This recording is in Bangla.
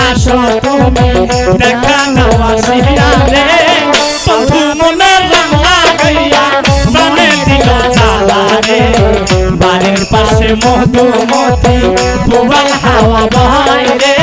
আসো তুমি দেখা দাও আসিয়া রে বন্ধু মনে রান্না গাইয়া প্রাণে দিল জ্বালা রে বাড়ির পাশে মধুমতি পুরাল হাওয়া বয় রে